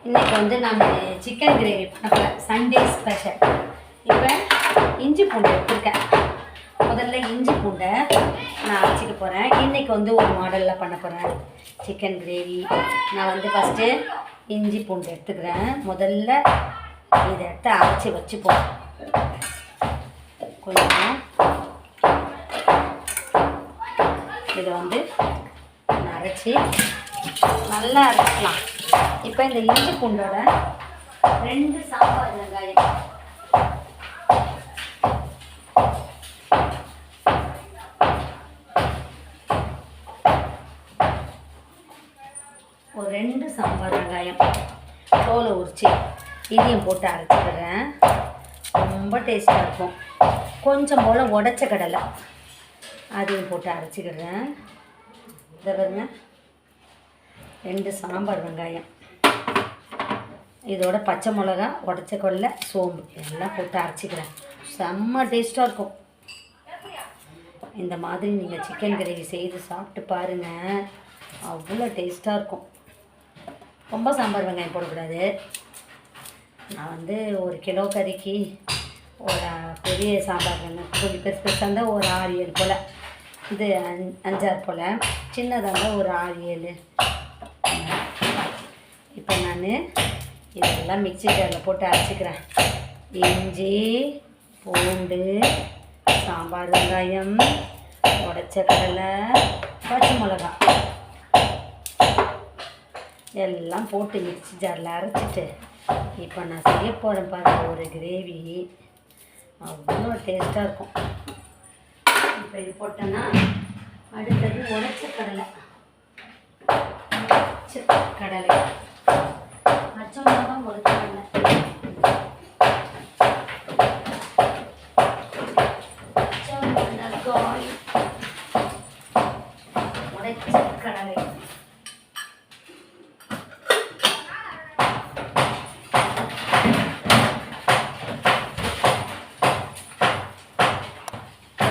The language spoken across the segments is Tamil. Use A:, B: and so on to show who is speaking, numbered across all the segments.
A: இன்றைக்கி வந்து நம்ம சிக்கன் கிரேவி பண்ண போகிறேன். Sunday special. இப்போ இஞ்சி பூண்டை எடுத்துருக்கேன். முதல்ல இஞ்சி பூண்டை நான் அரைச்சிக்க போகிறேன். இன்றைக்கி வந்து ஒரு மாடலில் பண்ண போகிறேன் சிக்கன் கிரேவி. நான் வந்து ஃபஸ்ட்டு இஞ்சி பூண்டு எடுத்துக்கிறேன். முதல்ல இதை எடுத்து அரைச்சி வச்சுப்போம். கொஞ்சம் இதை வந்து அரைச்சி நல்லா அரைச்சிக்கலாம். இப்போ இந்த இஞ்சி பூண்டோட 2 சாம்பார் வெங்காயம், ஒரு 2 சாம்பார் வெங்காயம் தோலை உரிச்சு இதையும் போட்டு அரைச்சிக்கிறேன். ரொம்ப டேஸ்ட்டாக இருக்கும். கொஞ்சம் போல் உடச்ச கடலை அதையும் போட்டு அரைச்சிக்கிறேன். இதை பாருங்க, 2 சாம்பார் வெங்காயம், இதோட பச்சை மிளகா, உடச்ச கொல்லை, சோம்பு எல்லாம் போட்டு அரைச்சிக்கிறேன். செம்ம டேஸ்ட்டாக இருக்கும். இந்த மாதிரி நீங்கள் சிக்கன் கிரேவி செய்து சாப்பிட்டு பாருங்கள், அவ்வளோ டேஸ்ட்டாக இருக்கும். ரொம்ப சாம்பார் வெங்காயம் போடக்கூடாது. நான் வந்து 1 கிலோ கறிக்கு ஒரு பெரிய சாம்பார் வெங்காயம் கொஞ்சம் பெருசு பெருசாக இருந்தால் ஒரு 6-7 போல், இது 5-6 போல், சின்னதாக இருந்தால் ஒரு 6-7. இப்போ நான் இதெல்லாம் மிக்ஸி ஜாரில் போட்டு அரைச்சிக்கிறேன். இஞ்சி பூண்டு, சாம்பார் வெங்காயம், உடச்ச கடலை, பச்சை மிளகா எல்லாம் போட்டு மிக்ஸி ஜாரில் அரைச்சிட்டு இப்போ நான் செய்ய போகிறேன் பாருங்கள் ஒரு கிரேவி. அவ்வளோ டேஸ்ட்டாக இருக்கும். இப்போ இது போட்டேன்னா அடுத்தது உடச்ச கடலை, பச்சை மிளகா, உடச்ச கடலை, உடச்ச கடலை,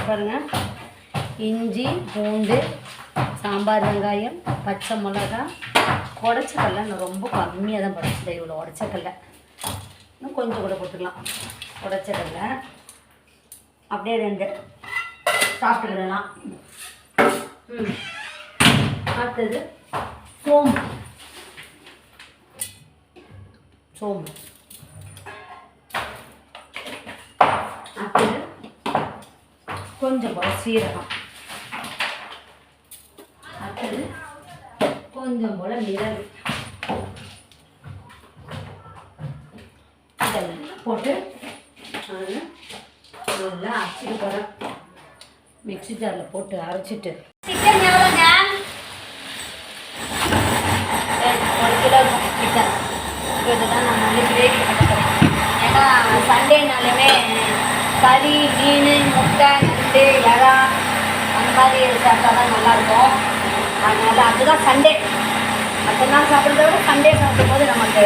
A: பாருங்க. இஞ்சி பூண்டு, சாம்பார் வெங்காயம், பச்சை மிளகா, உடச்ச கடலை. நான் ரொம்ப கம்மியாக தான் போடுறேன். இவ்வளோ உடச்ச கடலை, இன்னும் கொஞ்சம் கூட போட்டுக்கலாம். உடச்ச கடலை அப்படியே 2 சாப்பிட்டுக்கலாம். அடுத்தது சோம்பு, அடுத்தது கொஞ்சம் போல சீரகம், அடுத்தது கொஞ்சம் போல மிளகு, இதெல்லாம் போட்டு நல்லா அரைச்சிட்டு போகிறேன். மிக்ஸி ஜாரில் போட்டு அரைச்சிட்டு சிக்கன் எவ்வளோங்க? 1 கிலோ சிக்கன். இதுதான் நான் வந்து கிரேவி பண்ண போகிறேன். ஏன்னா சண்டேனாலுமே கறி, மீன், முட்டை, நண்டு, இறா அந்த மாதிரி சாப்பிட்டா தான் நல்லாயிருக்கும். அதனால் அதுதான் சண்டே. மற்ற நாள் சாப்பிட்றத விட சண்டே சாப்பிடும்போது நமக்கு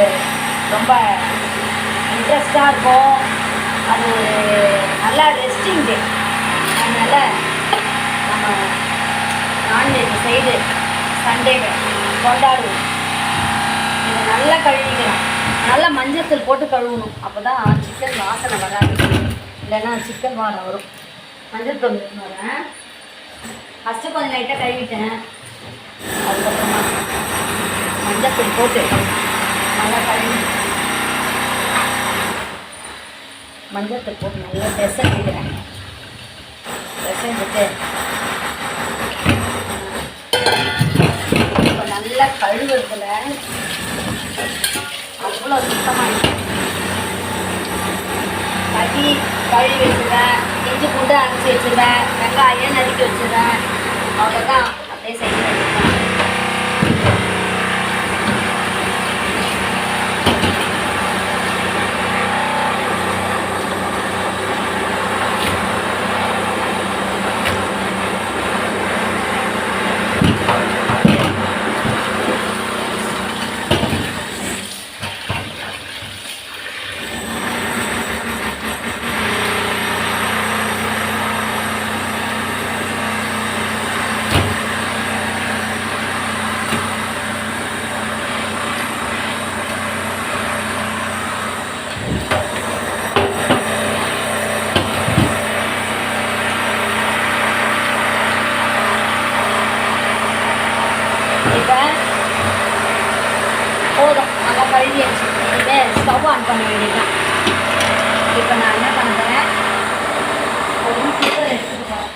A: ரொம்ப இன்ட்ரெஸ்டாக இருக்கும். அது ஒரு நல்லா ரெஸ்டிங் டே. அதனால் நம்ம நான்வெஜ் செய்து சண்டே கொண்டாடுவோம். இதை நல்லா கழுவிக்கலாம். நல்லா மஞ்சத்தூள் போட்டு கழுவணும். அப்போ தான் சிக்கன் வாசனை வராது. இல்லைன்னா சிக்கன் வாசனை வரும். மஞ்சத்தூள் வரேன். ஃபஸ்ட்டு கொஞ்சம் லைட்டாக கழுவிட்டேன். அதுக்கப்புறமா மஞ்சத்தூள் போட்டு நல்லா கழுவி, மஞ்சத்தூள் போட்டு நல்லா பெசஞ்சிக்கிறேன். பெசஞ்சிட்டு இப்போ நல்லா கழுவுறதுல அவ்வளோ சுத்தமாக இருக்கும். கழுவி வச்சுருவேன், இஞ்சி பூண்டு அரைச்சி வச்சுருவேன், வெங்காயம் நறுக்கி வச்சுருவேன். அவ்வளோதான், அப்படியே செய்ய வேண்டியதுதான். ஸ்டவ் ஆன் பண்ண வேண்டியதுதான். இப்போ நான் என்ன பண்ண போகிறேன், ஒரு குக்கர் எடுத்துட்டு போகிறேன்.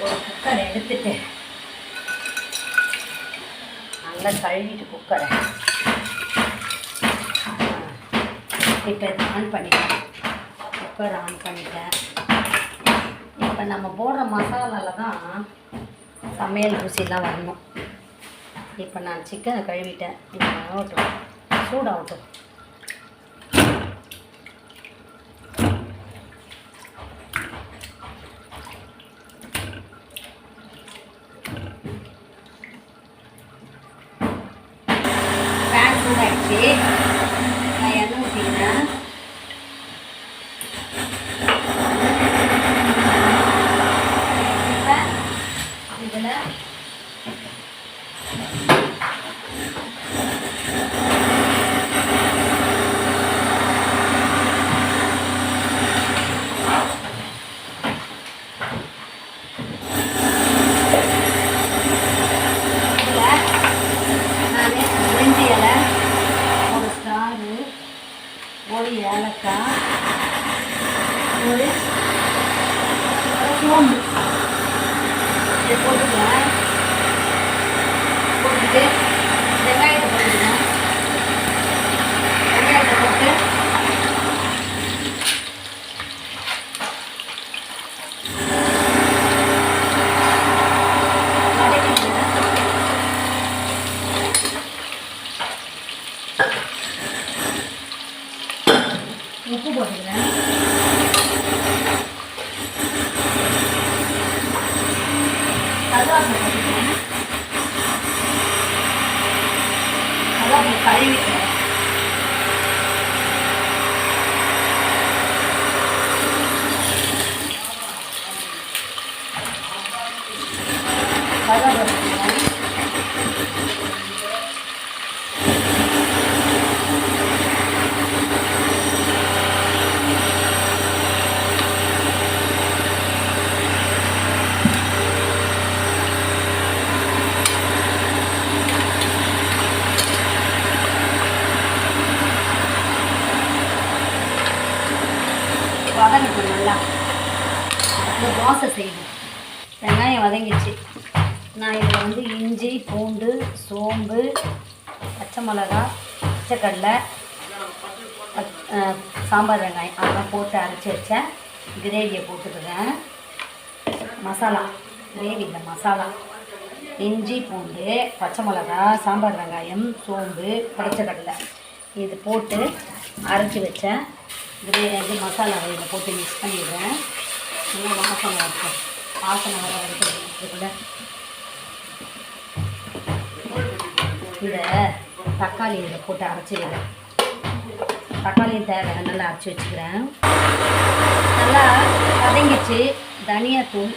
A: ஒரு குக்கர் எடுத்துட்டு நல்லா கழுவிட்டு குக்கரை இப்போ இதை ஆன் பண்ணிட்டேன். குக்கர் ஆன் பண்ணிட்டேன். இப்போ நம்ம போடுற மசாலாவில் தான் சமையல் ருசிலாம் வரணும். இப்போ நான் சிக்கனை கழுவிட்டேன். இப்போ ஆகட்டும், சூடாகட்டும். பேன் சூடாகிடுச்சு. நான் எண்ணெய் ஊற்றிக்கிறேன். இதில் பிரிஞ்சி இலை, ஒரு ஸ்டாரு, ஒரு ஏலக்காய், ஒரு சோம்பு இதை போட்டுக்கலாம். போட்டுட்டு வெங்காயத்தை போட்டுக்கலாம். வெங்காயத்தை போட்டு உப்பு போட்டுக்கிறேன். கருவேப்பிலை போட்டுக்கிறேன். கருவேப்பிலை கழுவிக்கிறேன். கருவேப்பிலை போட்டுக்கிறேன். வதங்கட்டும் நல்லா. இந்த தோசை செய்யணும். வெங்காயம் வதங்கிடுச்சு. நான் இதில் வந்து இஞ்சி, பூண்டு, சோம்பு, பச்சை மிளகா, பச்சைக்கடலை, சாம்பார் வெங்காயம் அதெல்லாம் போட்டு அரைச்சி வச்சேன். கிரேவியை போட்டுக்கிறேன். மசாலா கிரேவி இல்லை, மசாலா இஞ்சி, பூண்டு, பச்சை மிளகா, சாம்பார் வெங்காயம், சோம்பு, பச்சைக்கடலை இது போட்டு அரைச்சி வச்சேன். கிரேவி மசாலாவை இதில் போட்டு மிக்ஸ் பண்ணிடுறேன். நல்லா வாசனை இருக்கும். வாசனை வர வரைக்கும் இதுக்குள்ள இதை தக்காளி இதில் போட்டு அரைச்சிடுறேன். தக்காளியும் தேவை நல்லா அரைச்சி வச்சுக்கிறேன். நல்லா வதங்கிச்சு. தனியாத்தூள்,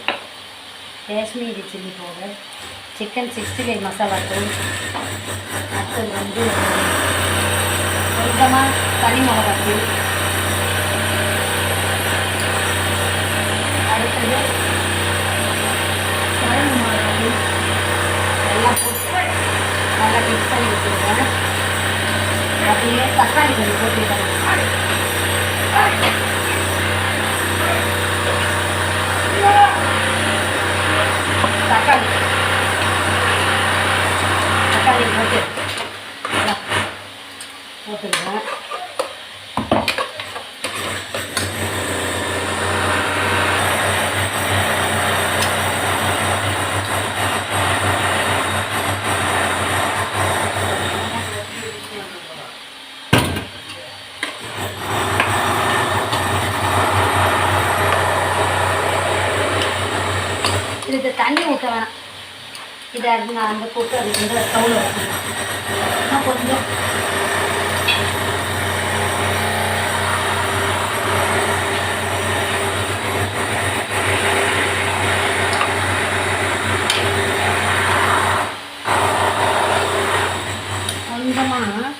A: Kashmiri chilli powder, chicken 65 masala தூள், அடுத்தது வந்து கொஞ்சமாக தனி மிளகாத்தூள், அடுத்தது குழம்பு மிளகாத்தூள் எல்லாம் போட்டு நல்லா மிக்ஸ் பண்ணி வச்சுருக்கேன். அப்படியே தக்காளி கொஞ்சம் போட்டுக்கிறேன். தக்காளி போட்டு போட்டுருவேன். இதுக்கு தண்ணி ஊற்ற வேணாம். இதை நான் அந்த குக்கர் வந்து ஸ்டவ்வில் வச்சுருவேன். கொஞ்சம் கொஞ்சமாக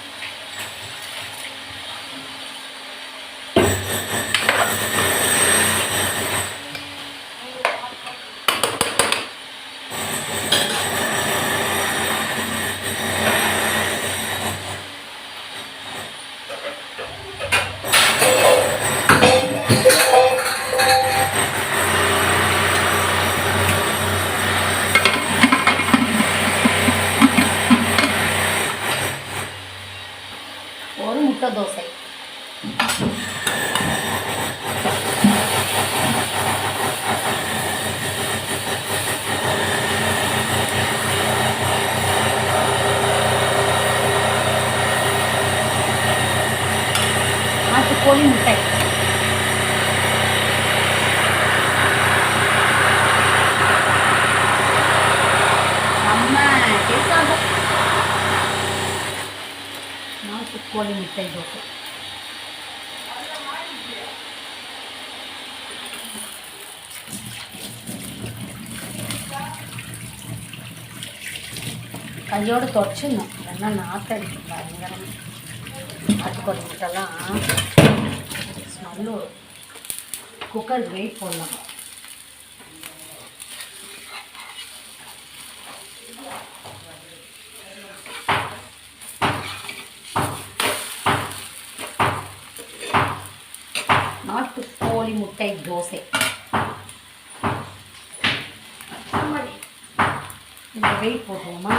A: முட்டை தோசை. நாட்டுக்கோழி முட்டை. நாட்டுக்கோழி முட்டை தோசை. கையோடு தொடச்சிடணும், இல்லைன்னா நாக்கடிக்கு பயங்கரம். நாட்டுக்கோழி முட்டைலாம் ஸ்மெல்லு. குக்கர் வெயிட் போடலாம். நாட்டுக்கோழி முட்டை தோசை. இந்த வெயிட் போட்டுருவோமா?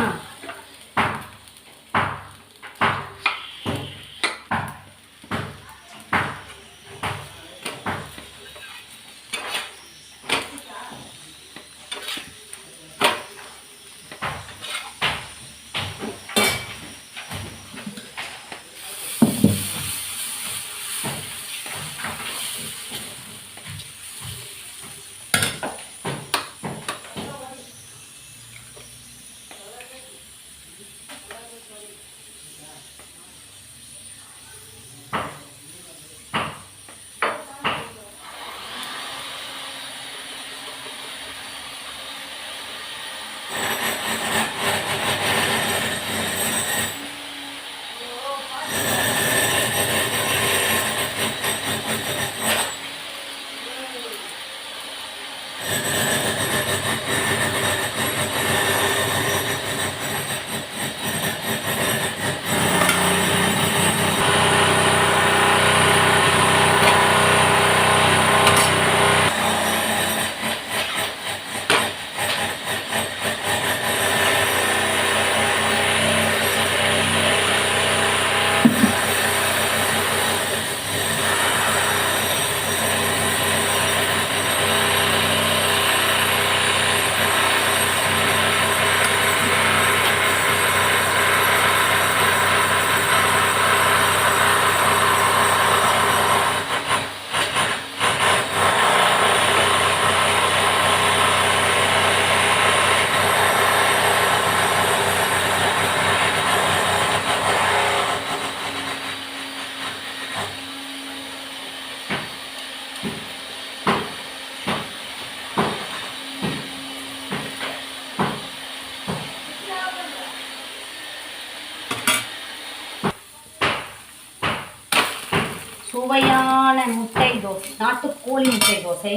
A: சுவையான முட்டை தோசை, நாட்டுக்கோழி முட்டை தோசை.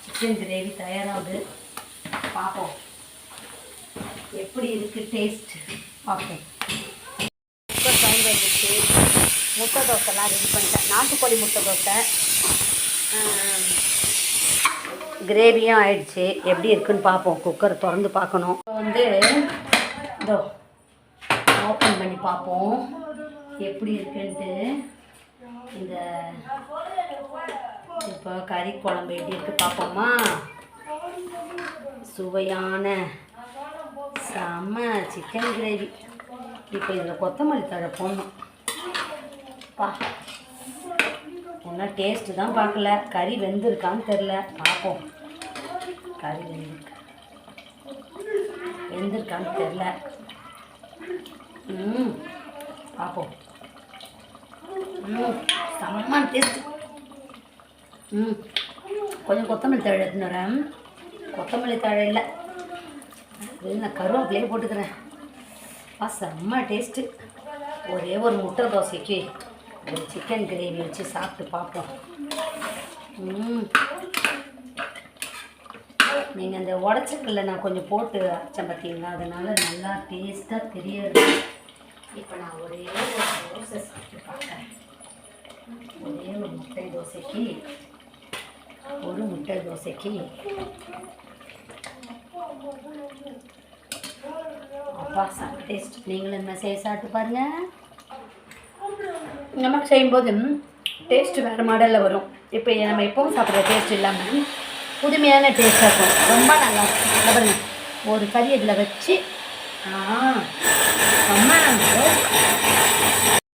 A: சிக்கன் கிரேவி தயாராகுது. பார்ப்போம் எப்படி இருக்குது டேஸ்ட். ஓகே, குக்கர் சவுண்ட் வந்துச்சு. முட்டை தோசைலாம் ரெடி பண்ணிட்டேன். நாட்டுக்கோழி முட்டை தோசை கிரேவியும் ஆயிடுச்சு. எப்படி இருக்குன்னு பார்ப்போம். குக்கர் திறந்து பார்க்கணும். இப்போ இதோ ஓப்பன் பண்ணி பார்ப்போம் எப்படி இருக்குன்ட்டு. இந்த இப்போ கறி குழம்பு எப்படி இருக்குது பார்ப்போமா? சுவையான செம்ம சிக்கன் கிரேவி. இப்போ இதில் கொத்தமல்லி தழை போடணும். ஒன்றும் டேஸ்ட்டு தான் பார்க்கல. கறி வெந்திருக்கான்னு தெரில. பார்ப்போம். கறி வெந்திருக்கான்னு தெரில. பார்ப்போம். செம்ம டேஸ்ட்டு. கொஞ்சம் கொத்தமல்லி தழை எடுத்துன்னு வரேன். கொத்தமல்லி தழை இல்லை, நான் கருவேப்பிலையே போட்டுக்கிறேன். செம்ம டேஸ்ட்டு. ஒரே ஒரு முட்டை தோசைக்கு ஒரு சிக்கன் கிரேவி வச்சு சாப்பிட்டு பார்ப்போம். நீங்கள் அந்த உடச்சக்கல்ல நான் கொஞ்சம் போட்டு அரைச்சேன் பார்த்தீங்களா, அதனால் நல்லா டேஸ்ட்டாக தெரியாது. இப்போ நான் ஒரே ஒரு தோசை சாப்பிட்டு பார்க்குறேன். ஒரே ஒரு முட்டை தோசைக்கு அப்பா செம்ம டேஸ்ட். நீங்களும் என்ன செய்ய சாப்பிட்டு பாருங்கள். நமக்கு செய்யும்போது டேஸ்ட்டு வேறு மாடலில் வரும். இப்போ நம்ம எப்பவும் சாப்பிட்ற டேஸ்ட் இல்லாமல் புதுமையான டேஸ்ட்டாக இருக்கும். ரொம்ப நல்லாயிருக்கும். பாருங்க, ஒரு கறி இதில் வச்சு அம்மா